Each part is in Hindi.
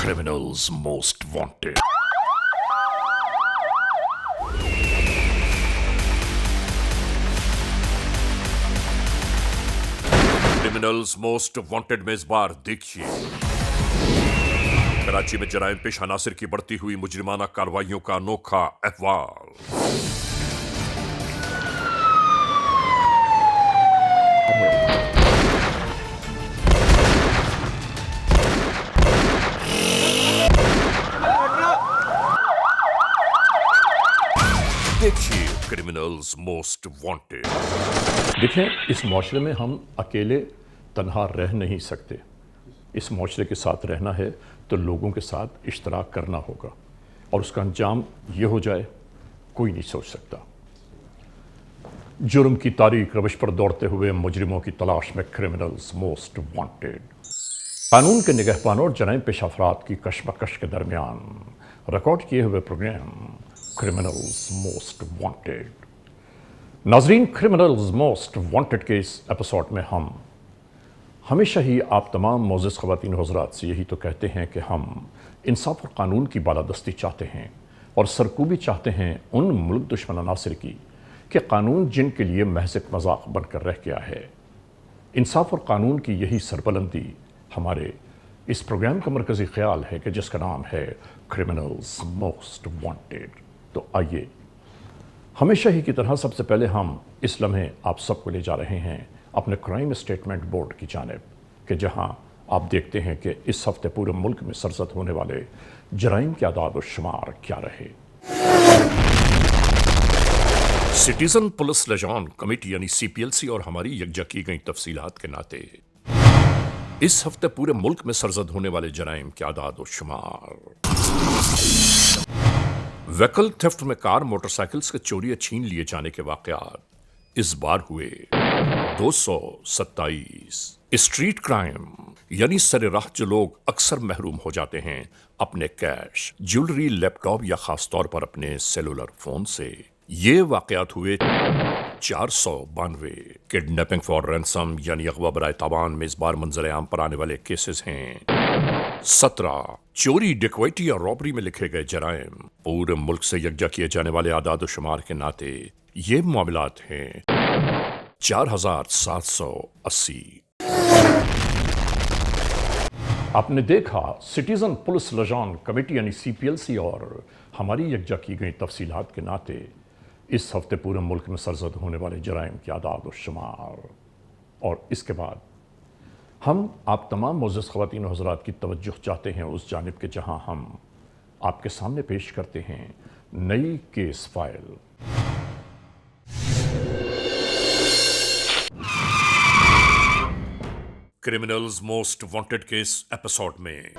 Criminals Most Wanted. Criminals most wanted में इस बार देखिए कराची में जराइम पेश अनासिर की बढ़ती हुई मुजरिमाना कार्रवाइयों का अनोखा अहवाल। देखिए क्रिमिनल्स मोस्ट वांटेड। देखें, इस माशरे में हम अकेले तन्हा रह नहीं सकते। इस माशरे के साथ रहना है तो लोगों के साथ इश्तराक करना होगा, और उसका अंजाम ये हो जाए कोई नहीं सोच सकता। जुर्म की तारीख रविश पर दौड़ते हुए मुजरिमों की तलाश में क्रिमिनल्स मोस्ट वांटेड। कानून के निगहबानों और जराइम पेश अफराद की कशमकश के दरमियान रिकॉर्ड किए हुए प्रोग्राम क्रिमिनल्स मोस्ट वांटेड। नाजरीन, क्रिमिनल्स मोस्ट वांटेड के इस एपिसोड में हम हमेशा ही आप तमाम मोअज़्ज़ज़ ख़वातीन और हज़रात से यही तो कहते हैं कि हम इंसाफ और कानून की बालादस्ती चाहते हैं और सरकूबी चाहते हैं उन मुल्क दुश्मन अनासिर की कि कानून जिनके लिए महज़ एक मजाक बनकर रह गया है। इंसाफ और कानून की यही सरबलंदी हमारे इस प्रोग्राम का मरकज़ी ख्याल है कि जिसका नाम है क्रिमिनल्स मोस्ट वांटेड। तो आइए, हमेशा ही की तरह सबसे पहले हम इस लम्हे आप सबको ले जा रहे हैं अपने क्राइम स्टेटमेंट बोर्ड की जानिब, कि जहां आप देखते हैं कि इस हफ्ते पूरे मुल्क में सरजद होने वाले जराइम के आदाद और शुमार क्या रहे। सिटीजन पुलिस लिजान कमेटी यानी CPLC और हमारी यकजा की गई तफसीलात के नाते इस हफ्ते पूरे मुल्क में सरजद होने वाले जराइम के आदाद और शुमार। व्हीकल थेफ्ट में कार मोटरसाइकिल्स के चोरी या छीन लिए जाने के वाकयात इस बार हुए 227। स्ट्रीट क्राइम यानी सरेराह जो लोग अक्सर महरूम हो जाते हैं अपने कैश, ज्वेलरी, लैपटॉप या खास तौर पर अपने सेलुलर फोन से, ये वाकयात हुए 492। किडनैपिंग फॉर रैंसम यानी अगवा बराए तावान में इस बार मंजर आम पर आने वाले केसेस हैं 17। चोरी, डिक्वैटी और रॉबरी में लिखे गए जराइम पूरे मुल्क से यकजा किए जाने वाले आदाद और शुमार के नाते ये मामलात हैं 4780। आपने देखा, सिटीजन पुलिस लिजान कमेटी यानी CPLC और हमारी यकजा की गई तफसीलात के नाते इस हफ्ते पूरे मुल्क में सरजद होने वाले जराइम के आदाद और शुमार। और इसके बाद हम आप तमाम मोअज़्ज़ज़ ख़वातीन और हज़रात की तवज्जुह चाहते हैं उस जानिब के जहां हम आपके सामने पेश करते हैं नई case file. Criminals most wanted के इस एपिसोड में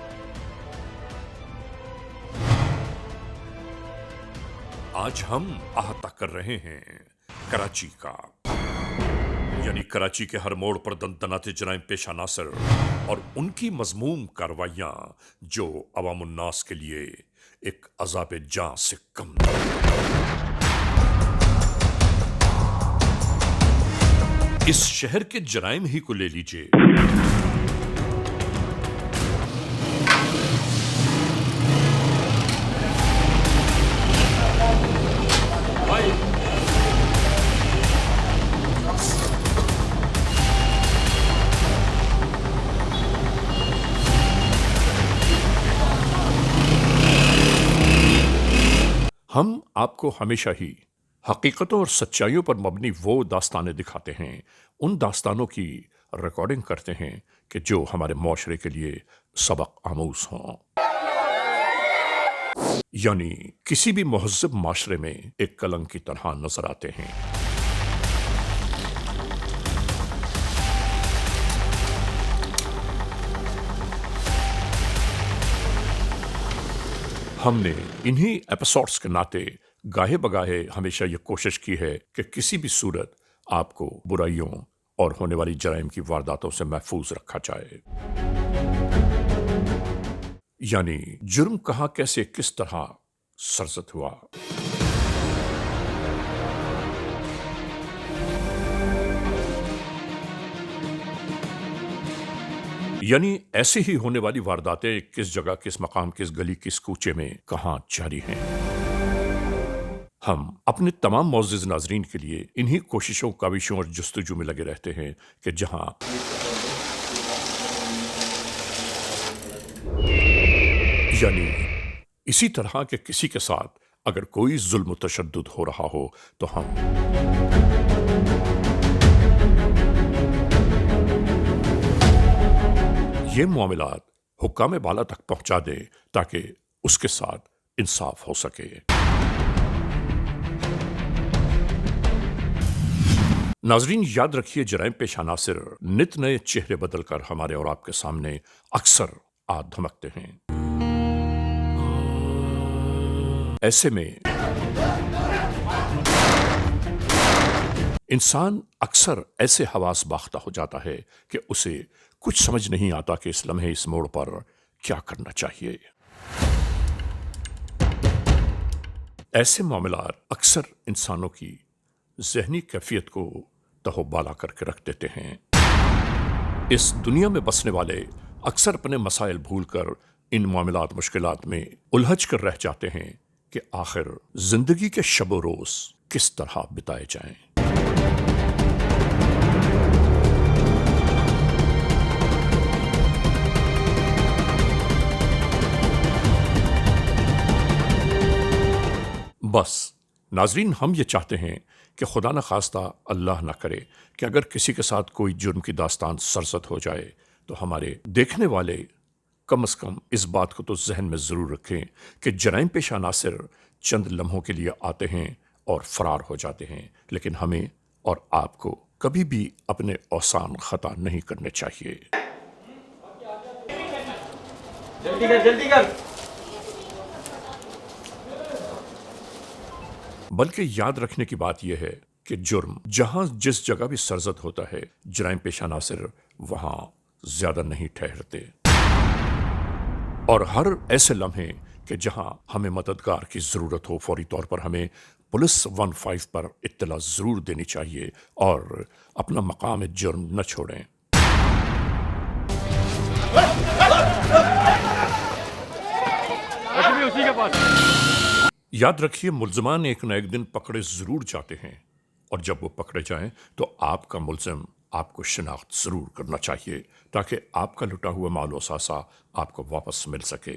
आज हम अहाता कर रहे हैं कराची का, यानी कराची के हर मोड़ पर दंदनाते जराइम पेश अनासिर और उनकी मजमूम कार्रवाइयां जो अवामुन्नास के लिए एक अज़ाब जान से कम नहीं। इस शहर के जराइम ही को ले लीजिए। हम आपको हमेशा ही हकीकतों और सच्चाइयों पर मबनी वो दास्तानें दिखाते हैं, उन दास्तानों की रिकॉर्डिंग करते हैं कि जो हमारे माशरे के लिए सबक आमूज हों। यानी किसी भी महज़्ज़ब माशरे में एक कलंक की तरह नजर आते हैं। हमने इन्हीं एपिसोड्स के नाते गाहे बगाहे हमेशा ये कोशिश की है कि किसी भी सूरत आपको बुराइयों और होने वाली जराइम की वारदातों से महफूज रखा जाए। यानी जुर्म कहां, कैसे, किस तरह सरजद हुआ। यानी ऐसी ही होने वाली वारदातें किस जगह, किस मकाम, किस गली, किस कूचे में कहां जारी हैं। हम अपने तमाम मौजूद नाजरीन के लिए इन्हीं कोशिशों, काविशों और जस्तजू में लगे रहते हैं कि जहां यानी इसी तरह के किसी के साथ अगर कोई जुल्म तशद्दुद हो रहा हो तो हम ये मामलात हुक्काम बाला तक पहुंचा दें ताकि उसके साथ इंसाफ हो सके। नाजरीन, याद रखिए, जराइम पेशा नासिर नित नए चेहरे बदलकर हमारे और आपके सामने अक्सर आ धमकते हैं। ऐसे में इंसान अक्सर ऐसे हवास बाख्ता हो जाता है कि उसे कुछ समझ नहीं आता कि इस लम्हे, इस मोड़ पर क्या करना चाहिए। ऐसे मामलात अक्सर इंसानों की ज़हनी कैफियत को तहोबाला करके रख देते हैं। इस दुनिया में बसने वाले अक्सर अपने मसाइल भूलकर इन मामलात, मुश्किलात में उलझ कर रह जाते हैं कि आखिर जिंदगी के शब रोज किस तरह बिताए जाएं। बस नाजरीन, हम ये चाहते हैं कि खुदा न खास्ता, अल्लाह ना करे कि अगर किसी के साथ कोई जुर्म की दास्तान सरसद हो जाए तो हमारे देखने वाले कम से कम इस बात को तो जहन में ज़रूर रखें कि जराइम पेशा नासिर चंद लम्हों के लिए आते हैं और फरार हो जाते हैं, लेकिन हमें और आपको कभी भी अपने औसान खता नहीं करने चाहिए। जल्दी कर। बल्कि याद रखने की बात यह है कि जुर्म जहां जिस जगह भी सरजद होता है, जराइम पेशा नासिर वहां ज्यादा नहीं ठहरते। और हर ऐसे लम्हे कि जहां हमें मददगार की जरूरत हो, फौरी तौर पर हमें पुलिस 15 पर इत्तला जरूर देनी चाहिए और अपना मकाम जुर्म न छोड़ें। उसी के पास। याद रखिए, मुल्ज़िमान एक न एक दिन पकड़े जरूर जाते हैं और जब वो पकड़े जाएं तो आपका मुल्ज़िम आपको शिनाख्त जरूर करना चाहिए ताकि आपका लुटा हुआ माल व सासा आपको वापस मिल सके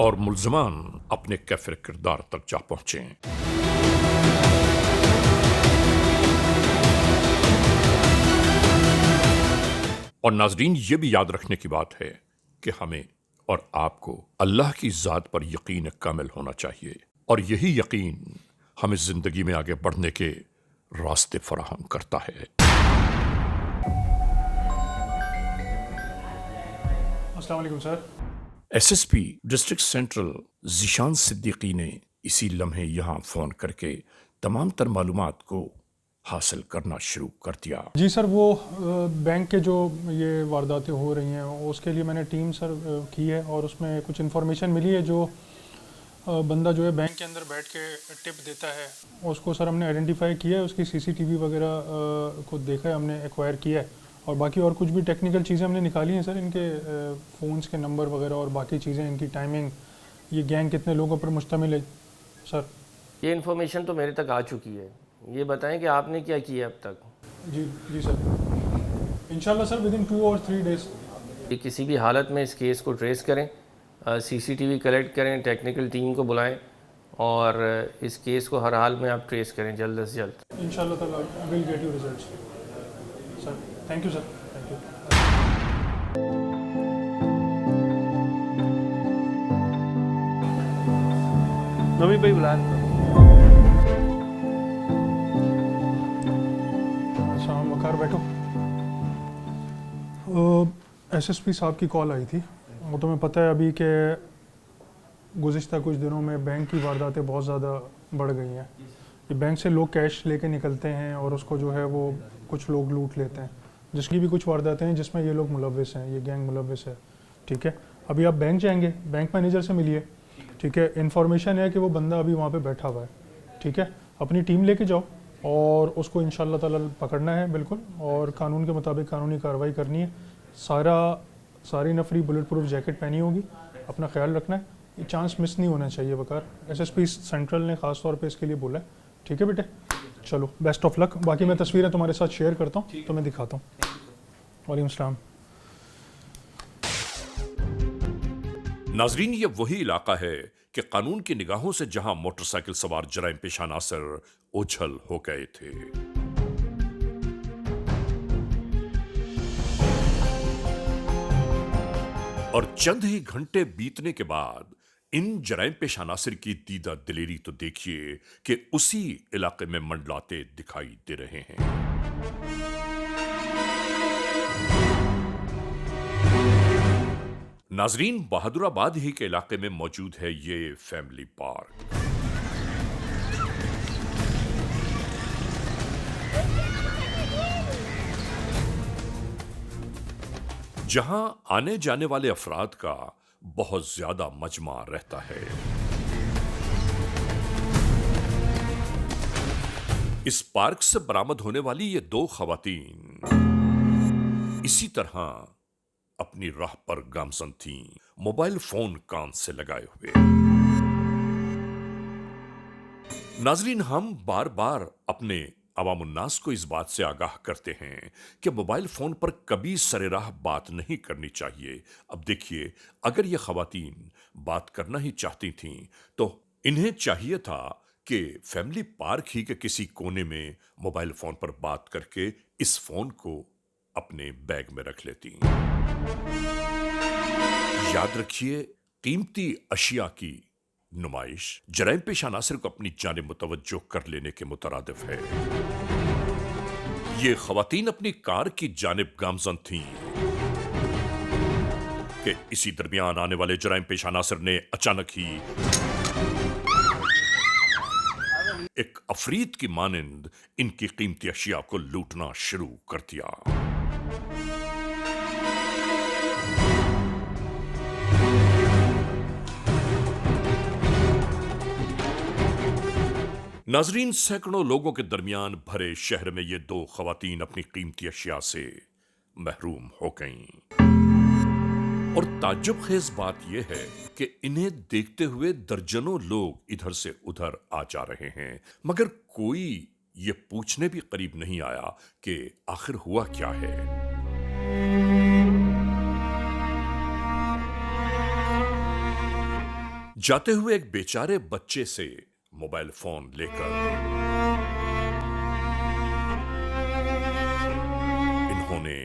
और मुल्ज़िमान अपने कैफिर किरदार तक जा पहुंचे। और नाजरीन, ये भी याद रखने की बात है कि हमें और आपको अल्लाह की ज़ात पर यकीन कामिल होना चाहिए और यही यकीन हमें जिंदगी में आगे बढ़ने के रास्ते फराहम करता है। अस्सलाम वालेकुम sir. SSP district central Zeeshan Siddiqui ने इसी लम्हे यहाँ फ़ोन करके तमाम तर मालूमात को हासिल करना शुरू कर दिया। जी सर, वो बैंक के जो ये वारदातें हो रही हैं उसके लिए मैंने टीम सर की है और उसमें कुछ इन्फॉर्मेशन मिली है। जो बंदा जो है बैंक के अंदर बैठ के टिप देता है उसको सर हमने आइडेंटिफाई किया है, उसकी सीसीटीवी वगैरह को देखा है, हमने एक्वायर किया है और बाकी और कुछ भी टेक्निकल चीज़ें हमने निकाली हैं सर, इनके फ़ोन्स के नंबर वगैरह और बाकी चीज़ें, इनकी टाइमिंग, ये गैंग कितने लोगों पर मुश्तमिल है सर। ये इन्फॉर्मेशन तो मेरे तक आ चुकी है। ये बताएं कि आपने क्या किया अब तक। जी सर, इंशाल्लाह सर विदिन 2 और 3 डेज। ये किसी भी हालत में इस केस को ट्रेस करें, सीसीटीवी कलेक्ट करें, टेक्निकल टीम को बुलाएं और इस केस को हर हाल में आप ट्रेस करें जल्द से जल्द। इंशाल्लाह ताला will get you results sir. Thank you sir, thank you. Navi भाई बुला। वकार बैठो। एसएसपी साहब की कॉल आई थी। वो तुम्हें पता है अभी के गुज़िश्ता कुछ दिनों में बैंक की वारदातें बहुत ज़्यादा बढ़ गई हैं। ये बैंक से लोग कैश लेके निकलते हैं और उसको जो है वो कुछ लोग लूट लेते हैं, जिसकी भी कुछ वारदातें हैं जिसमें ये लोग मुलव्विस हैं, ये गैंग मुलव्विस है। ठीक है, अभी आप बैंक जाएंगे, बैंक मैनेजर से मिलिए। ठीक है, इन्फॉर्मेशन है कि वो बंदा अभी वहाँ पे बैठा हुआ है। ठीक है, अपनी टीम लेके जाओ और उसको इंशाल्लाह ताला पकड़ना है बिल्कुल, और कानून के मुताबिक कानूनी कार्रवाई करनी है। सारी नफरी बुलेट प्रूफ जैकेट पहनी होगी। अपना ख्याल रखना है, ये चांस मिस नहीं होना चाहिए बकार। एसएसपी सेंट्रल ने ख़ास तौर पे इसके लिए बोला है। ठीक है बेटे, चलो बेस्ट ऑफ लक। बाकी मैं तस्वीरें तुम्हारे साथ शेयर करता हूँ तो मैं दिखाता हूँ। वालेकुम सलाम। नाजरीन, ये वही इलाका है कि कानून की निगाहों से जहां मोटरसाइकिल सवार जराइम पेशा नासिर ओझल हो गए थे। और चंद ही घंटे बीतने के बाद इन जराइम पेशा नासिर की दीदा दिलेरी तो देखिए कि उसी इलाके में मंडलाते दिखाई दे रहे हैं। नाजरीन, बहादुराबाद ही के इलाके में मौजूद है ये फैमिली पार्क। जहां आने जाने वाले अफराद का बहुत ज्यादा मजमा रहता है। इस पार्क से बरामद होने वाली ये 2 खवातीन इसी तरह अपनी राह पर गामजन थीं, मोबाइल फोन कान से लगाए हुए। नाजरीन, हम बार बार अपने अवामुन्नास को इस बात से आगाह करते हैं कि मोबाइल फोन पर कभी सरेराह बात नहीं करनी चाहिए। अब देखिए, अगर ये खवातीन बात करना ही चाहती थीं तो इन्हें चाहिए था कि फैमिली पार्क ही के किसी कोने में मोबाइल फोन पर बात करके इस फोन को अपने बैग में रख लेती। याद रखिए, कीमती अशिया की नुमाइश जराइम पेशा नासिर को अपनी जानिब मुतवज्जो कर लेने के मुतरादिफ है। ये खवातीन अपनी कार की जानिब गामजन थीं कि इसी दरमियान आने वाले जराइम पेशा नासिर ने अचानक ही एक अफरीद की मानिंद इनकी कीमती अशिया को लूटना शुरू कर दिया। नाजरीन, सैकड़ों लोगों के दरमियान भरे शहर में ये 2 खवातीन अपनी कीमती अशिया से महरूम हो गईं। और ताज्जुब खेज बात यह है कि इन्हें देखते हुए दर्जनों लोग इधर से उधर आ जा रहे हैं, मगर कोई ये पूछने भी करीब नहीं आया कि आखिर हुआ क्या है। जाते हुए एक बेचारे बच्चे से मोबाइल फोन लेकर इन्होंने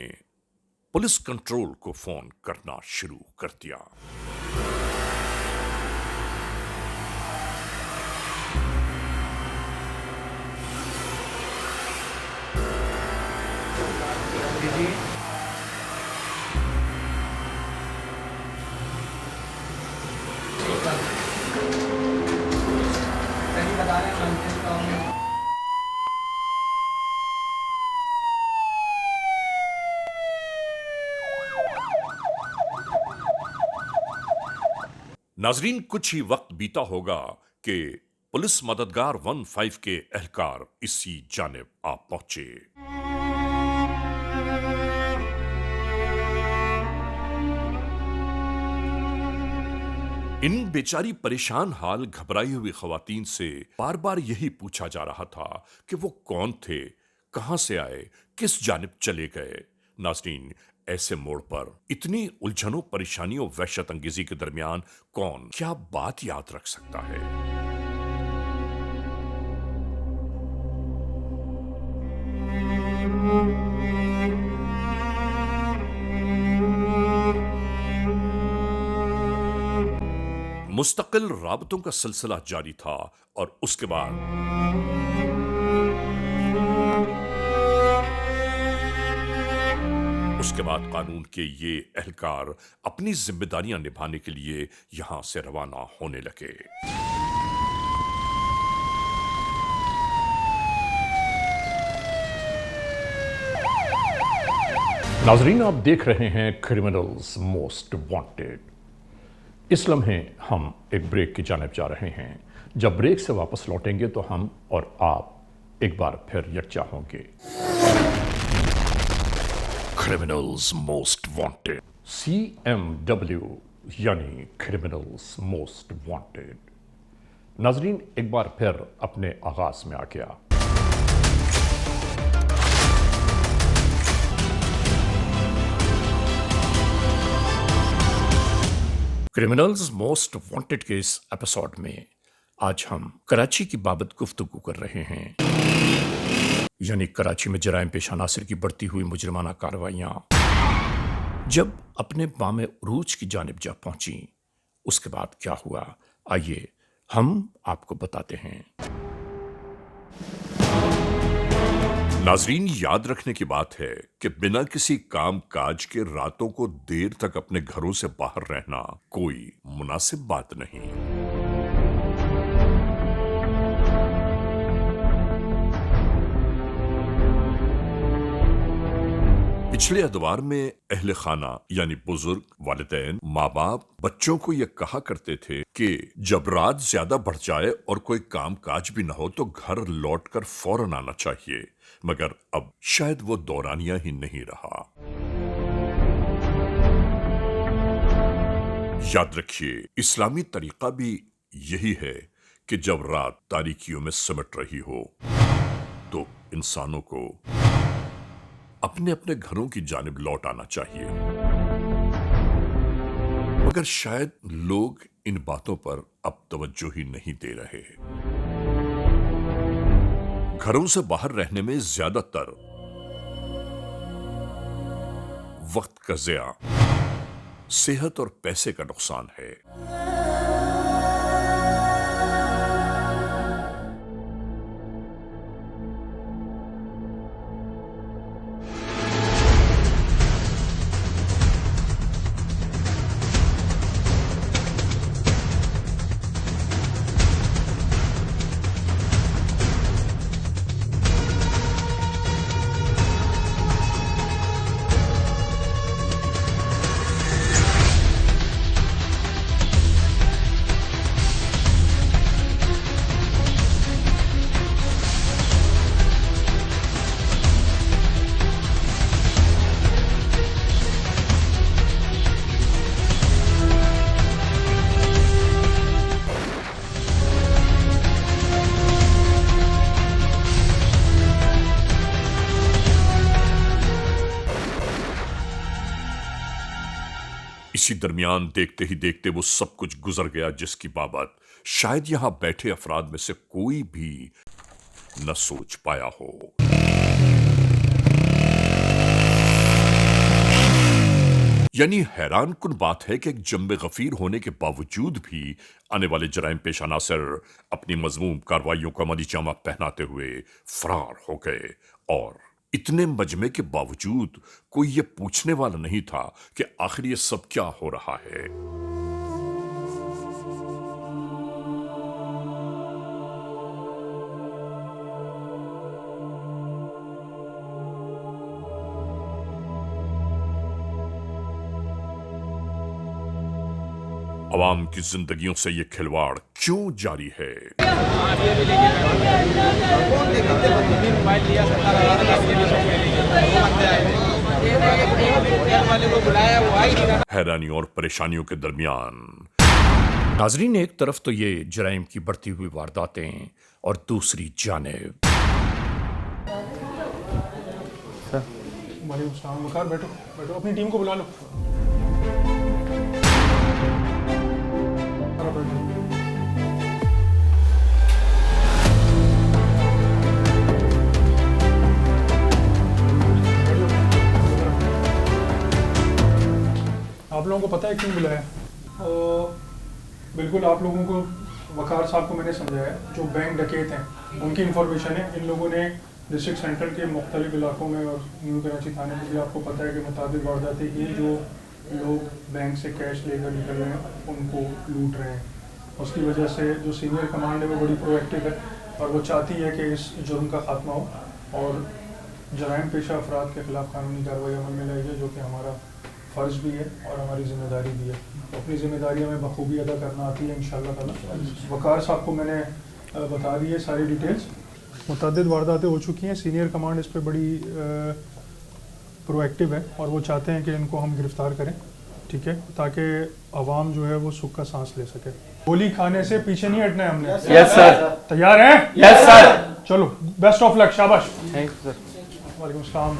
पुलिस कंट्रोल को फोन करना शुरू कर दिया। नाजरीन, कुछ ही वक्त बीता होगा कि पुलिस मददगार 15 के एहलकार इसी जानिब आ पहुंचे। इन बेचारी परेशान हाल घबराई हुई खवातीन से बार बार यही पूछा जा रहा था कि वो कौन थे, कहां से आए, किस जानिब चले गए। नाजरीन, ऐसे मोड़ पर इतनी उलझनों, परेशानियों, वहशत अंगेजी के दरमियान कौन क्या बात याद रख सकता है। मुस्तकिल राबतों का सिलसिला जारी था और उसके बाद कानून के ये एहलकार अपनी जिम्मेदारियां निभाने के लिए यहां से रवाना होने लगे। नाजरीन, आप देख रहे हैं क्रिमिनल्स मोस्ट वांटेड। इस लम्हे हम एक ब्रेक की जानिब जा रहे हैं। जब ब्रेक से वापस लौटेंगे तो हम और आप एक बार फिर यकजा होंगे। Criminals Most Wanted. CMW यानी क्रिमिनल्स मोस्ट वांटेड। नाजरीन, एक बार फिर अपने आगाज में आ गया। क्रिमिनल्स मोस्ट वांटेड के इस एपिसोड में आज हम कराची की बाबत गुफ्तगू कर रहे हैं, यानी कराची में जराइम पेश अनासर की बढ़ती हुई मुजरिमाना कार्रवाइयां जब अपने बामे उरूज की जानिब जा पहुंची, उसके बाद क्या हुआ, आइए हम आपको बताते हैं। नाजरीन, याद रखने की बात है कि बिना किसी काम काज के रातों को देर तक अपने घरों से बाहर रहना कोई मुनासिब बात नहीं। पिछले अदवार में अहले खाना यानी बुजुर्ग, वालिदैन, माँ बाप बच्चों को यह कहा करते थे कि जब रात ज्यादा बढ़ जाए और कोई काम काज भी न हो तो घर लौटकर फौरन आना चाहिए, मगर अब शायद वो दौरानिया ही नहीं रहा। याद रखिए, इस्लामी तरीका भी यही है कि जब रात तारीकियों में सिमट रही हो तो इंसानों को अपने अपने घरों की जानिब लौट आना चाहिए, मगर शायद लोग इन बातों पर अब तवज्जो ही नहीं दे रहे। घरों से बाहर रहने में ज्यादातर वक्त का ज़िया, सेहत और पैसे का नुकसान है। इसी दरमियान देखते ही देखते वो सब कुछ गुजर गया जिसकी बाबत शायद यहां बैठे अफराद में से कोई भी न सोच पाया हो। यानी हैरान कुन बात है कि एक जम्बे गफीर होने के बावजूद भी आने वाले जराइम पेश अनासर अपनी मजमूम कार्रवाइयों का अमली जामा पहनाते हुए फरार हो गए, और इतने मजमे के बावजूद कोई ये पूछने वाला नहीं था कि आखिर ये सब क्या हो रहा है। अवाम की जिंदगियों से ये खिलवाड़ क्यों जारी है? हैरानी और परेशानियों के दरमियान नाजरीन, एक तरफ तो ये जराइम की बढ़ती हुई वारदातें और दूसरी जानिब वालेकुम सलाम। वकार, बैठो बैठो, अपनी टीम को बुला लो। आप लोगों को पता है क्यों बुलाया? बिल्कुल आप लोगों को, वकार साहब को मैंने समझाया, जो बैंक डकैत हैं उनकी इंफॉर्मेशन है। इन लोगों ने डिस्ट्रिक्ट सेंट्रल के मुख्तलिफ इलाकों में और न्यू कराची थाने में भी आपको पता है कि मुताबिक वारदातें ये जो लोग बैंक से कैश लेकर निकल रहे हैं उनको लूट रहे हैं। उसकी वजह से जो सीनियर कमांड है वो बड़ी प्रोएक्टिव है और वो चाहती है कि इस जुर्म का खात्मा हो और जराइम पेशा अफराद के खिलाफ कानूनी कार्रवाई अमल में लाई जाए, जो कि हमारा फ़र्ज़ भी है और हमारी ज़िम्मेदारी भी है। तो अपनी ज़िम्मेदारी हमें बखूबी अदा करना आती है इंशाअल्लाह ताला। वकार साहब को मैंने बता दी है सारी डिटेल्स। मुतअद्दिद वारदातें हो चुकी हैं, सीनियर कमांड इस पर बड़ी प्रोएक्टिव है और वो चाहते हैं कि इनको हम गिरफ्तार करें, ठीक है, ताकि आवाम जो है वो सुख का सांस ले सके। गोली खाने से पीछे नहीं हटना है हमने। Yes sir. तैयार हैं? Yes sir. चलो, बेस्ट ऑफ लक, शाबाश। Thank you sir. वालेकुम अस्सलाम।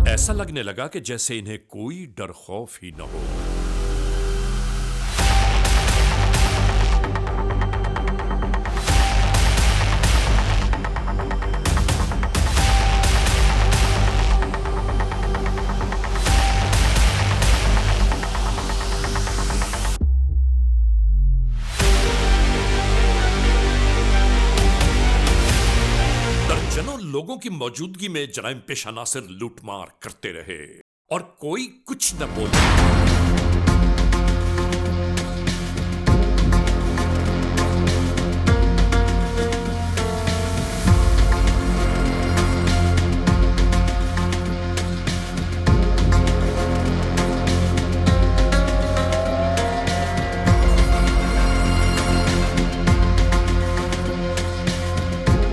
ऐसा लगने लगा कि जैसे इन्हें कोई डर खौफ ही न हो। दर्जनों लोगों की मौजूदगी में जराइम पेशा नासिर लूटमार करते रहे और कोई कुछ न बोला।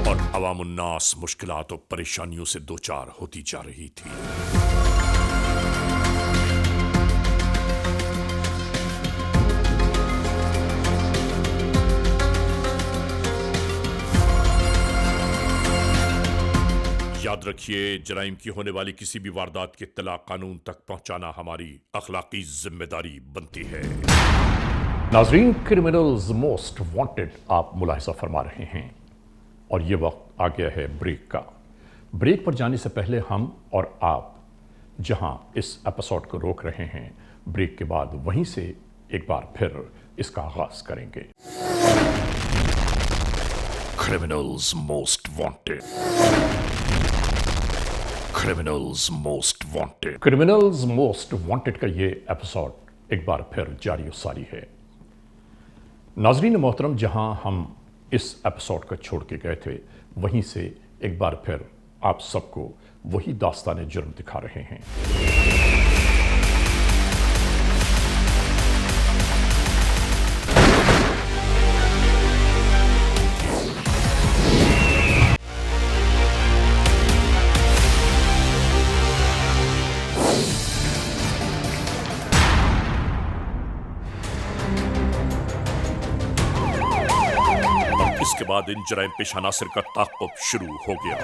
और अवामुन्नास मुश्किलात और परेशानियों से दो चार होती जा रही थी। याद रखिए, जराइम की होने वाली किसी भी वारदात की इत्तला कानून तक पहुंचाना हमारी अखलाकी जिम्मेदारी बनती है। नाजरीन, क्रिमिनल्स मोस्ट वांटेड आप मुलाहिजा फरमा रहे हैं और ये वक्त आ गया है ब्रेक का। ब्रेक पर जाने से पहले हम और आप जहां इस एपिसोड को रोक रहे हैं, ब्रेक के बाद वहीं से एक बार फिर इसका आगाज करेंगे। Criminals most wanted. Criminals most wanted. Criminals most wanted का ये एपिसोड एक बार फिर जारी सारी है। नाजरीन मोहतरम, जहां हम इस एपिसोड को छोड़ के गए थे, वहीं से एक बार फिर आप सबको वही दास्तान जुर्म दिखा रहे हैं। इसके बाद इन जराइम पेशा नासिर का ताक़ुब शुरू हो गया।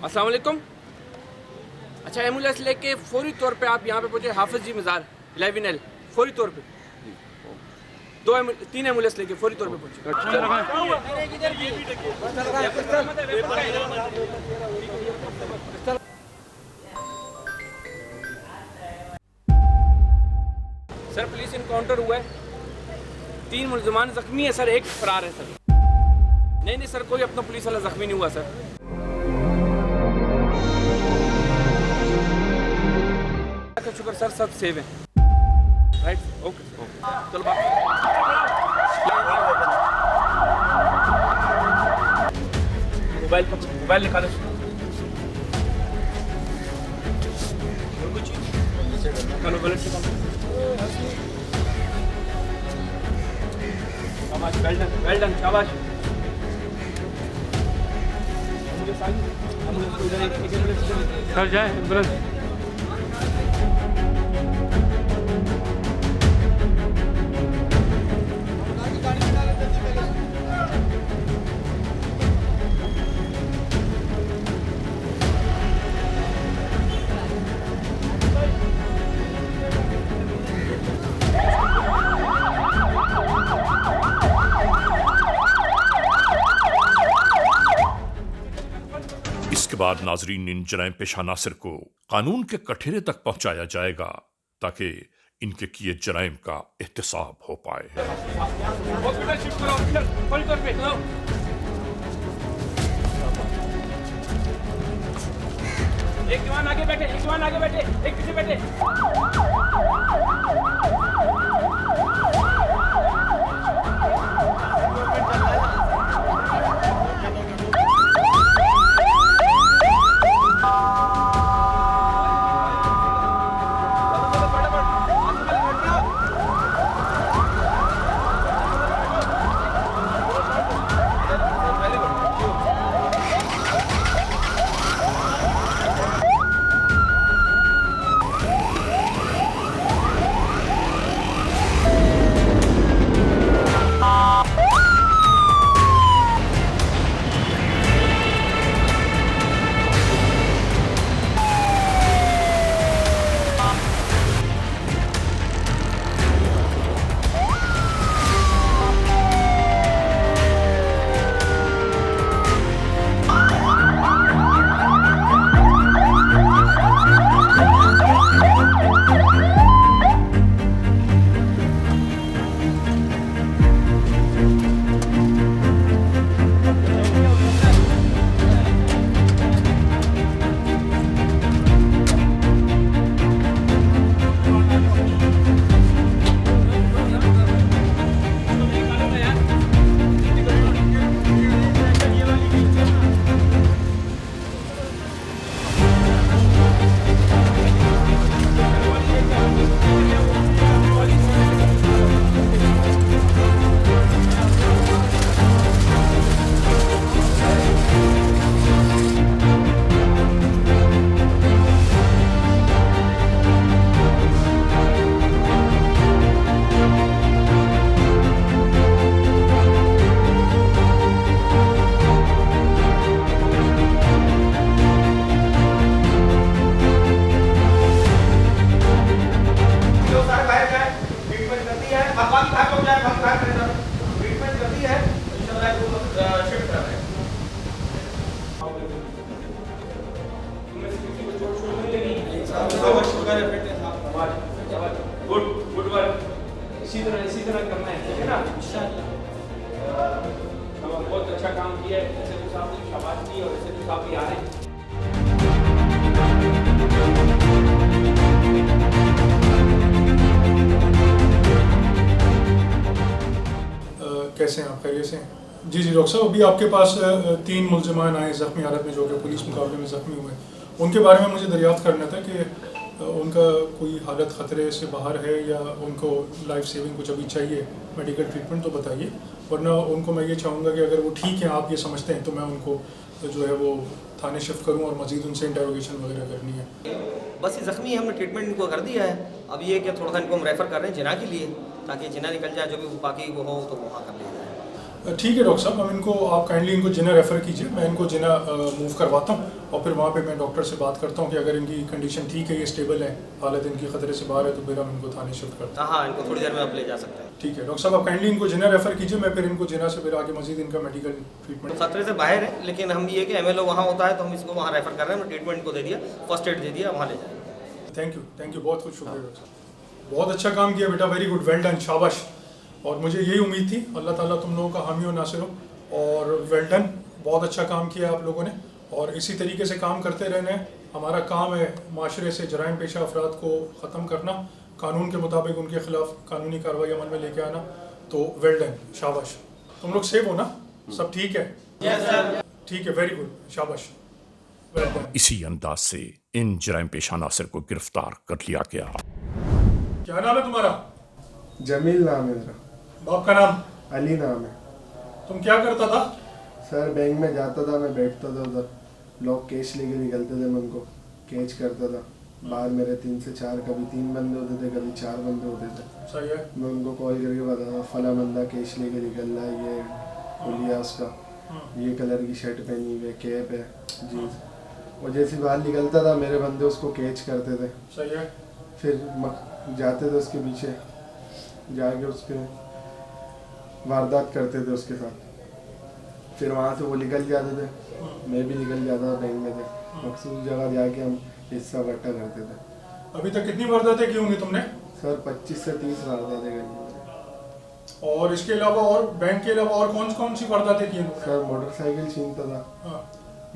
अस्सलाम वालेकुम। अच्छा, एम्बुलेंस लेके फौरी तौर पे आप यहाँ पे पहुँचे हाफिज़ जी मज़ार 11L। फौरी तौर पे 3 एम्बुलेंस लेके फौरी तौर पे पहुंचे। सर पुलिस इनकाउंटर हुआ है, 3 मुलजमान जख्मी है सर, 1 फरार है सर। नहीं सर, कोई अपना पुलिस वाला जख्मी नहीं हुआ सर। शुक्र सर, सब सेव है। राइट, ओके चलो मोबाइल निकालो। निकालो बैलेंस निकालो। शाबाश, वेल डन, शाबाश। सर जाए एम्बुलेंस। इसके बाद नाजरीन, इन जराइम पेशा नासिर को कानून के कठेरे तक पहुंचाया जाएगा ताकि इनके किए जराइम का एहतसाब हो पाए। एक जवान आगे बैठे, एक जवान आगे बैठे, एक पीछे बैठे। गुड वर्क, इसी तरह करना है, ठीक है ना? बहुत अच्छा काम किया है, ऐसे तो साहब ने शाबाश दी और ऐसे तो साहब भी आ रहे हैं। कैसे हैं आप, खैरियत से हैं? जी डॉक्टर साहब, अभी आपके पास 3 मुलजमान आए ज़ख्मी हालत में जो कि पुलिस मुकाबले में ज़ख्मी हुए। उनके बारे में मुझे दरियाफ्त करना था कि उनका कोई हालत ख़तरे से बाहर है या उनको लाइफ सेविंग कुछ अभी चाहिए मेडिकल ट्रीटमेंट, तो बताइए, वरना उनको मैं ये चाहूँगा कि अगर वो ठीक हैं, आप ये समझते हैं, तो मैं उनको जो है वो थाने शिफ्ट करूँ और मज़ीद उनसे इंटरोगेशन वगैरह करनी है। बस ये ज़ख्मी हमने ट्रीटमेंट इनको कर दिया है। अब ये कि थोड़ा सा इनको हम रेफ़र कर रहे हैं जिना के लिए, ताकि जिना निकल जाए, जो भी बाकी वो हो तो वहाँ कर लिया जाए। ठीक है डॉक्टर साहब, हम इनको आप काइंडली इनको जिना रेफ़र कीजिए, मैं इनको जिना मूव करवाता हूँ और फिर वहाँ पे मैं डॉक्टर से बात करता हूँ कि अगर इनकी कंडीशन ठीक है, ये स्टेबल है, हालत इनकी ख़तरे से बाहर है, तो फिर हम इनको थाने शिफ्ट करते हैं। हाँ, इनको थोड़ी देर में आप ले जा सकते हैं। ठीक है डॉक्टर साहब, आप काइंडली इनको जिना रेफ़र कीजिए, मैं फिर इनको जिना से फिर आगे मजीद इनका मेडिकल तो ट्रीटमेंट। खतरे से बाहर है, लेकिन हम ये कि MLO वहाँ होता है तो हम इसको वहाँ रेफ़र कर रहे हैं। ट्रीटमेंट इनको दे दिया, फर्स्ट एड दे दिया, वहाँ ले जाएंगे। थैंक यू, बहुत कुछ शुक्रिया डॉक्टर साहब, बहुत अच्छा काम किया बेटा, वेरी गुड, वेल डन, शाबाश। और मुझे यही उम्मीद थी, अल्लाह ताला तुम लोगों का हामी और नासिर हो, और वेल डन, बहुत अच्छा काम किया आप लोगों ने, और इसी तरीके से काम करते रहना है। हमारा काम है माशरे से जराइम पेशा अफराद को ख़त्म करना, कानून के मुताबिक उनके खिलाफ कानूनी कार्रवाई अमल में लेके आना। तो वेल डन, शाबाश। तुम लोग सेफ हो ना, सब ठीक है? ठीक है, वेरी गुड, शाबाश, वेल डन। इसी अंदाज से इन जराइम पेशा नासिर को गिरफ्तार कर लिया गया। क्या नाम है तुम्हारा? जमील नाम है मेरा। बाप का नाम? अली नाम है। तुम क्या करता था? सर बैंक में जाता था, मैं बैठता था उधर, लोग कैश लेके निकलते थे, मैं उनको कैच करता था। बाहर मेरे 3 से 4 कभी 3 बंदे होते थे, कभी 4 बंदे होते थे। सही है। मैं उनको कॉल करके बताता, फला बंदा कैश लेके निकल रहा है, ये हुलिया उसका, ये कलर की शर्ट पहनी हुई है, कैप है, जीन्स। और जैसे बाहर निकलता था मेरे बंदे उसको कैच करते थे। सही है। फिर जाते थे उसके पीछे, जाके उसके वारदात करते थे उसके साथ। फिर वहाँ से वो निकल जाते थे, मैं भी निकल जाता था बैंक में से, मखसूस जगह जाके हम हिस्सा बट्टा करते थे। अभी तक कितनी वारदातें की होंगी तुमने? सर 25 से 30 वारदातें करी मैंने। और इसके अलावा और बैंक के अलावा और कौन कौन सी वारदातें की हैं तुमने? सर मोटरसाइकिल छीनता था, हाँ,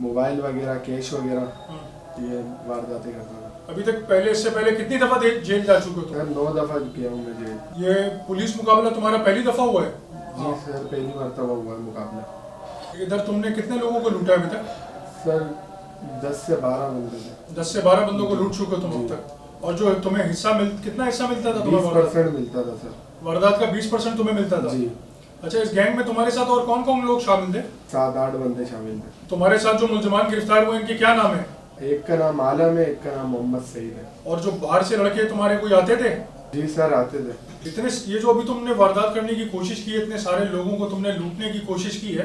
मोबाइल वगैरह, कैश वगैरह, हाँ। ये वारदातें करता था। अभी तक पहले, इससे पहले कितनी दफा जेल जा चुके हो तुम? सर 9 दफ़ा किया हूँ मैं जेल। ये पुलिस मुकाबला तुम्हारा पहली दफा हुआ है? जी सर, पहली मरतबा हुआ है मुकाबला। इधर तुमने कितने लोगों को लूटा अभी तक? सर 10 से 12 बंदे थे। 10 से 12 बंदों को लूट चुके हो तुम अब तक। और जो तुम्हें हिस्सा कितना हिस्सा मिलता था तुम्हें? 20% मिलता था सर। वारदात का 20% तुम्हें मिलता था? जी। अच्छा, इस गैंग में तुम्हारे साथ और कौन कौन लोग शामिल थे? 7-8 बंदे शामिल थे। तुम्हारे साथ जो मुलजमान गिरफ्तार हुए, इनके क्या नाम है? एक का नाम आलम है, एक का नाम मोहम्मद सईद है। और जो बाहर से लड़के तुम्हारे कोई आते थे? जी सर, आते थे। इतने, ये जो अभी तुमने वारदात करने की कोशिश की है, इतने सारे लोगों को तुमने लूटने की कोशिश की है,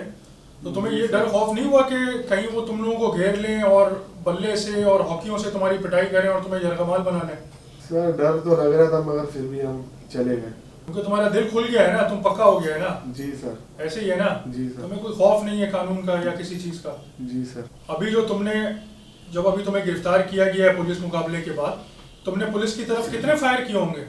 तो तुम्हें ये डर खौफ नहीं हुआ कि कहीं वो तुम लोगों को घेर लें और बल्ले से और हॉकियों से तुम्हारी पिटाई करें और तुम्हें यरगमाल बना लें? सर डर तो लग रहा था, मगर फिर भी हम चले गए। क्योंकि तुम्हारा दिल खुल गया है ना, तुम पक्का हो गया है ना? जी सर। ऐसे ही है ना? जी सर। तुम्हें कोई खौफ नहीं है कानून का या किसी चीज का? जी सर। अभी जो तुमने, जब अभी तुम्हें गिरफ्तार किया गया है पुलिस मुकाबले के बाद, तुमने पुलिस की तरफ कितने फायर किए होंगे?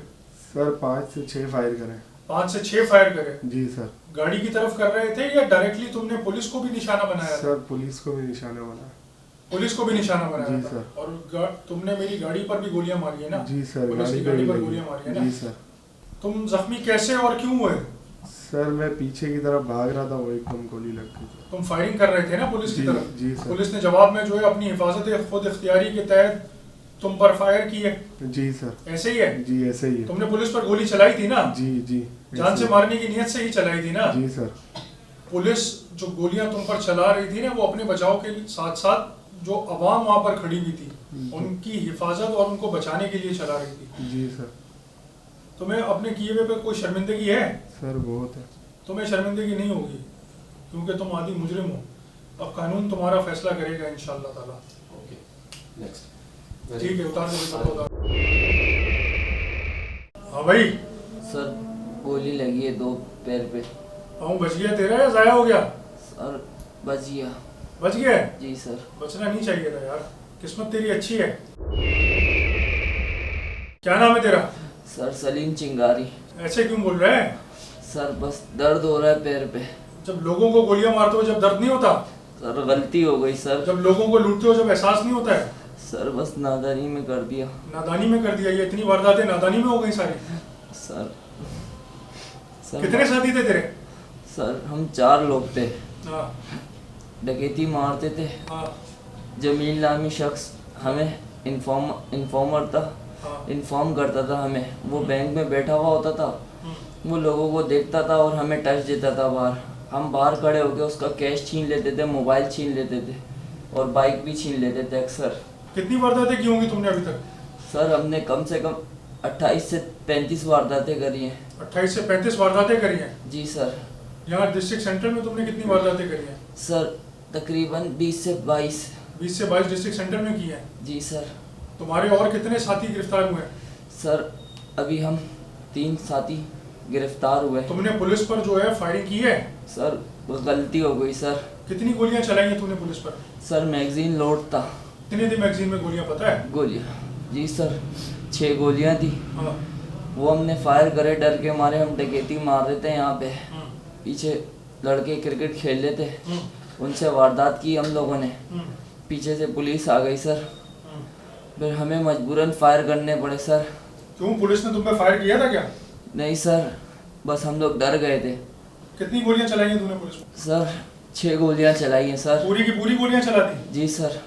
सर 5 से 6 फायर करे। 5 से 6 फायर करे? जी सर। गाड़ी की तरफ कर रहे थे या डायरेक्टली तुमने पुलिस को भी निशाना बनाया था? सर पुलिस को भी निशाना बना। पुलिस को भी निशाना बनाया जी था? सर। और तुमने मेरी गाड़ी पर भी गोलियां मारी है ना? जी सर, पुलिस की पे गाड़ी भी पर लगी। गोलियां मारी है ना? जी सर। तुम जख्मी कैसे और क्यों हुए? सर मैं पीछे की तरफ भाग रहा था, वो एकदम गोली लग गई। तुम फायरिंग कर रहे थे ना पुलिस की जी, तरफ? जी सर। पुलिस ने जवाब में जो है अपनी हिफाजत खुद इख्तियारी के तहत तुम पर फायर की है? जी सर। ऐसे ही है? जी ऐसे ही है। तुमने पुलिस पर गोली चलाई थी ना? जी जी। जान से मारने की नियत से ही चलाई थी ना? जी सर। पुलिस जो गोलियां तुम पर चला रही थी ना, वो अपने बचाव के साथ साथ जो अवाम वहां पर खड़ी हुई थी, उनकी हिफाजत और उनको बचाने के लिए चला रही थी। जी सर। तुम्हें अपने किए हुए पे कोई शर्मिंदगी है? सर बहुत है। तुम्हें शर्मिंदगी नहीं होगी क्योंकि तुम आदि मुजरिम हो। अब कानून तुम्हारा फैसला करेगा इंशाअल्लाह ताला। ठीक है, उतार दो। हाँ भाई। सर गोली लगी है 2 पैर पे। पाँव बच गया तेरा या जाया हो गया? सर बच गया। बच गया? जी सर। बचना नहीं चाहिए था यार, किस्मत तेरी अच्छी है। क्या नाम है तेरा? सर सलीम चिंगारी। ऐसे क्यों बोल रहा है? सर बस दर्द हो रहा है पैर पे। जब लोगों को गोलियां मारते हो जब दर्द नहीं होता? सर गलती हो गई सर। जब लोगों को लूटते हो जब एहसास नहीं होता है? सर बस नादानी में कर दिया। नादानी में कर दिया? ये इतनी वारदातें नादानी में हो गई सारी? सर कितने साथी थे तेरे? सर हम 4 लोग थे। हाँ डकैती मारते थे। हाँ जमील नामी शख्स हमें इन्फॉर्मर था, हाँ। इन्फॉर्म करता था हमें। वो बैंक में बैठा हुआ होता था, वो लोगों को देखता था और हमें टच देता था बाहर। हम बाहर खड़े होकर उसका कैश छीन लेते थे, मोबाइल छीन लेते थे और बाइक भी छीन लेते थे अक्सर। कितनी वारदातें की होंगी तुमने अभी तक? सर हमने कम से कम 28 से 35 वारदातें करी हैं। 28 से 35 वारदातें करी हैं? जी सर। यहाँ डिस्ट्रिक्ट सेंटर में तुमने कितनी वारदातें करी हैं? सर तकरीबन 20 से 22। 20 से 22 डिस्ट्रिक्ट सेंटर में की हैं। जी सर। तुम्हारे और कितने साथी गिरफ्तार हुए हैं? सर अभी हम 3 साथी गिरफ्तार हुए। तुमने पुलिस पर जो है फायरिंग की है? सर वो गलती हो गई सर। कितनी गोलियां चलाई हैं तूने पुलिस पर? सर मैगजीन लोड था। कितनी थी मैगजीन में गोलियां पता है? गोलियाँ जी सर 6 गोलियाँ थी। हाँ। वो हमने फायर करे, डर के मारे हम डकैती मार रहे थे यहाँ पे। पीछे लड़के क्रिकेट खेल रहे थे, उनसे वारदात की हम लोगों ने। पीछे से पुलिस आ गई सर, फिर हमें मजबूरन फायर करने पड़े सर। क्यों, पुलिस ने तुम पे फायर किया था क्या? नहीं सर, बस हम लोग डर गए थे। कितनी गोलियां चलाई हैं तूने पुलिस पर? सर 6 गोलियां चलाई हैं सर। पूरी की पूरी गोलियां चला दी? जी सर।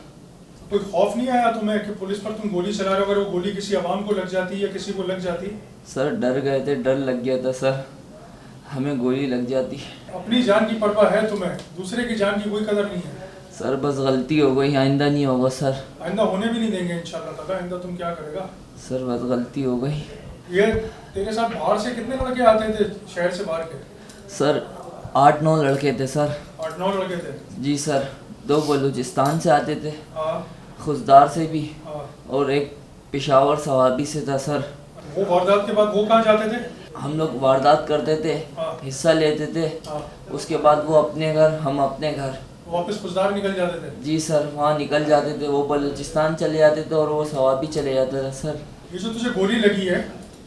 कोई खौफ नहीं आया तुम्हें कि पुलिस पर तुम गोली चला रहे हो, अगर वो गोली किसी आवाम को लग जाती या किसी को लग जाती? सर डर गए थे, डर लग गया था सर, हमें गोली लग जाती। अपनी जान की परवाह है तुम्हें, दूसरे की जान की कोई कदर नहीं है। सर बस गलती हो गई, आइंदा नहीं होगा सर। आइंदा होने भी नहीं देंगे इंशाल्लाह ताला। आइंदा तुम क्या करेगा? सर बस गलती हो गई। ये तेरे साथ बाहर से कितने लड़के आते थे, शहर से बाहर के? सर 8-9 लड़के थे सर। 8-9 लड़के थे? जी सर। 2 बलूचिस्तान से आते थे, हाँ। खुशदार से भी, हाँ। और एक पेशावर सवाबी से था सर। वो वारदात के बाद वो कहाँ जाते थे? हम लोग वारदात करते थे, हाँ। हिस्सा लेते थे, हाँ। उसके बाद वो अपने घर, हम अपने घर। वापस खुशदार निकल जाते थे? जी सर, वहाँ निकल जाते थे। वो बलूचिस्तान चले जाते थे और वो सवाबी चले जाता था सर। ये जो तुझे गोली लगी है,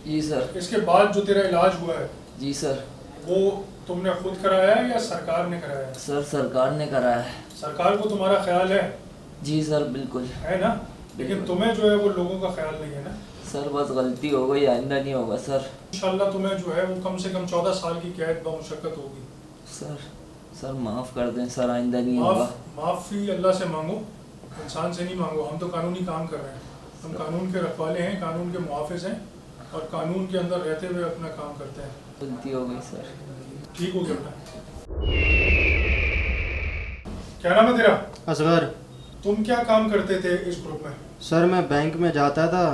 जी सर। इसके बाद जो तेरा इलाज हुआ है, जी सर। वो तुमने खुद कराया है या सरकार ने कराया है? सर सरकार ने कराया है। सरकार को तुम्हारा ख्याल है? जी सर बिल्कुल है ना, लेकिन तुम्हें जो है वो लोगों का ख्याल नहीं है ना? सर बस गलती हो गई, आइंदा नहीं होगा सर। इंशाल्लाह तुम्हें जो है वो कम से कम 14 साल की कैद बमुशक्कत होगी। सर माफ़ कर दें सर, आइंदा नहीं होगा। माफ़ी अल्लाह से मांगो, इंसान से नहीं मांगो। हम तो कानूनी काम कर रहे हैं, हम कानून के रखवाले हैं, कानून के मुहाफिज हैं और कानून के अंदर रहते हुए अपना काम करते हैं। गलती हो गई सर। ठीक हो गया बेटा। क्या नाम है तेरा? असगर। तुम क्या काम करते थे इस ग्रुप में? सर मैं बैंक में जाता था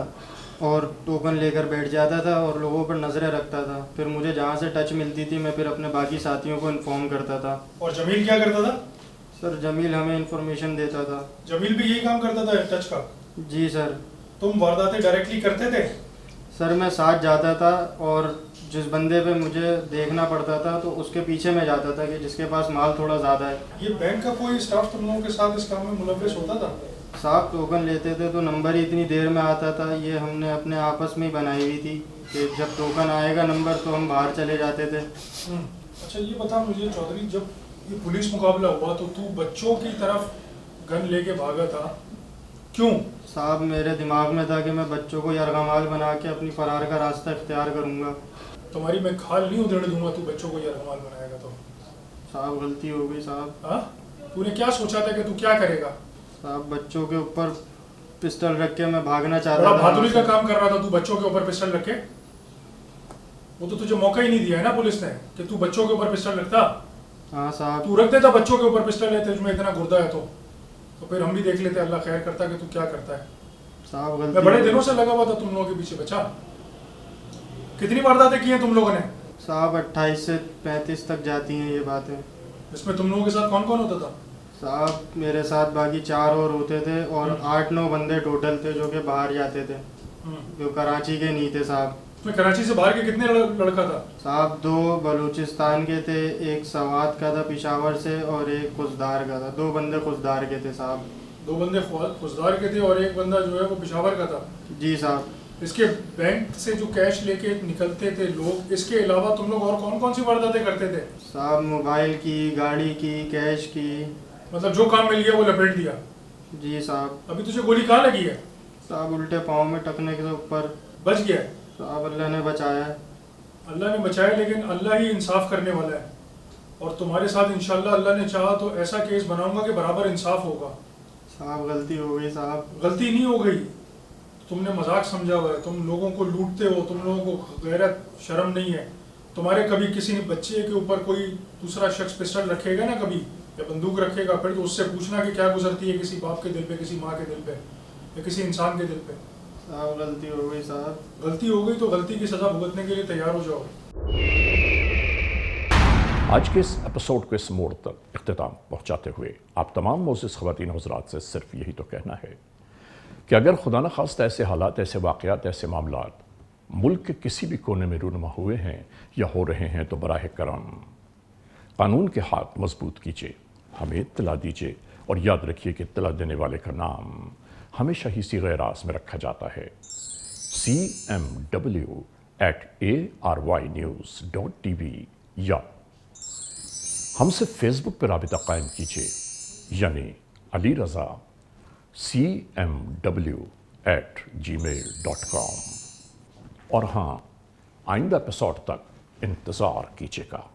और टोकन लेकर बैठ जाता था और लोगों पर नज़रें रखता था। फिर मुझे जहाँ से टच मिलती थी मैं फिर अपने बाकी साथियों को इन्फॉर्म करता था। और जमील क्या करता था? सर जमील हमें इन्फॉर्मेशन देता था। जमील भी यही काम करता था टच का? जी सर। तुम वारदातें डायरेक्टली करते थे? सर मैं साथ जाता था और जिस बंदे पे मुझे देखना पड़ता था तो उसके पीछे मैं जाता था कि जिसके पास माल थोड़ा ज़्यादा है। ये बैंक का कोई स्टाफ तुम लोगों के साथ इस काम में मुलव्विस होता था? साहब टोकन लेते थे तो नंबर ही इतनी देर में आता था। ये हमने अपने आपस में ही बनाई हुई थी कि जब टोकन आएगा नंबर तो हम बाहर चले जाते थे। अच्छा ये बता मुझे चौधरी, जब ये पुलिस मुकाबला हुआ तो तू बच्चों की तरफ गन लेके भागा था, क्यों? साहब मेरे दिमाग में था कि मैं बच्चों को यरगमाल बना के अपनी फरार का रास्ता इख्तियार करूंगा। तुम्हारी मैं खाल नहीं उधेड़ दूंगा तू बच्चों को यरगमाल बनाएगा तो। साहब गलती हो गई साहब। हाँ, तूने क्या सोचा था कि तू क्या करेगा? साहब बच्चों के ऊपर पिस्टल रख के मैं भागना चाहता बड़ा था। बहादुरी का काम कर रहा था तू बच्चों के ऊपर पिस्टल रख के? वो तो तुझे मौका ही नहीं दिया है ना पुलिस ने कि तू बच्चों के ऊपर पिस्टल रखता। हाँ साहब। तू रख देता बच्चों के ऊपर पिस्टल है, तुझमें इतना गुर्दा है तो फिर हम भी देख लेते, अल्लाह खैर करता कि तू क्या करता है। साहब गलती। मैं बड़े दिनों से लगा हुआ था तुम लोगों के पीछे बचा। कितनी वारदातें की हैं तुम लोगों ने? साहब 28 से 35 तक जाती हैं ये बातें। इसमें तुम लोगों के साथ कौन कौन होता था? साहब मेरे साथ बाकी 4 और होते थे और 8-9 बंदे टोटल थे जो कि बाहर जाते थे, जो कराची के नहीं थे साहब। तुम्हें कराची से बाहर के कितने लड़का था? साहब 2 बलूचिस्तान के थे, एक सवात का था पेशावर से और एक खुशदार का था। 2 बंदे खुशदार के थे साहब। 2 बंदे खुशदार के थे और एक बंदा जो है वो पेशावर का था? जी साहब। इसके बैंक से जो कैश लेके निकलते थे लोग, इसके अलावा तुम लोग और कौन कौन सी वारदातें करते थे? साहब मोबाइल की, गाड़ी की, कैश की, मतलब जो काम मिल गया वो लपेट दिया? जी साहब। अभी तुझे गोली कहाँ लगी है? साहब उल्टे पाँव में टकने के ऊपर। बच गया है? साहब अल्लाह ने बचाया है। अल्लाह ने बचाया, लेकिन अल्लाह ही इंसाफ करने वाला है और तुम्हारे साथ इंशाल्लाह अल्लाह ने चाहा तो ऐसा केस बनाऊंगा कि बराबर इंसाफ होगा। साहब गलती हो गई साहब। गलती नहीं हो गई, तुमने मजाक समझा हुआ है, तुम लोगों को लूटते हो, तुम लोगों को गैरत शर्म नहीं है। तुम्हारे कभी किसी बच्चे के ऊपर कोई दूसरा शख्स पिस्टल रखेगा ना कभी, या बंदूक रखेगा, फिर तो उससे पूछना कि क्या गुजरती है किसी बाप के दिल पे, किसी माँ के दिल पे या किसी इंसान के दिल पे। साहब गलती हो गई साहब। गलती हो गई तो गलती की सज़ा भुगतने के लिए तैयार हो जाओ। आज के इस एपिसोड को इस मोड़ तक इख्तिताम पहुंचाते हुए आप तमाम मोअज़्ज़िज़ ख़वातीन और हज़रात से सिर्फ यही तो कहना है कि अगर खुदा न खास्ता ऐसे हालात, ऐसे वाक़यात, ऐसे मामलात मुल्क के किसी भी कोने में रूनुमा हुए हैं या हो रहे हैं तो बराह करम कानून के हाथ मजबूत कीजिए, हमें इत्तला दीजिए और याद रखिए कि इत्तला देने वाले का नाम हमेशा ही सीग़े राज़ में रखा जाता है। cmw@arYnews.tv या हमसे फेसबुक पर राबिता कायम कीजिए, यानी अली रज़ा cmw@gmail.com। और हाँ, आइंदा एपिसोड तक इंतज़ार कीजिएगा।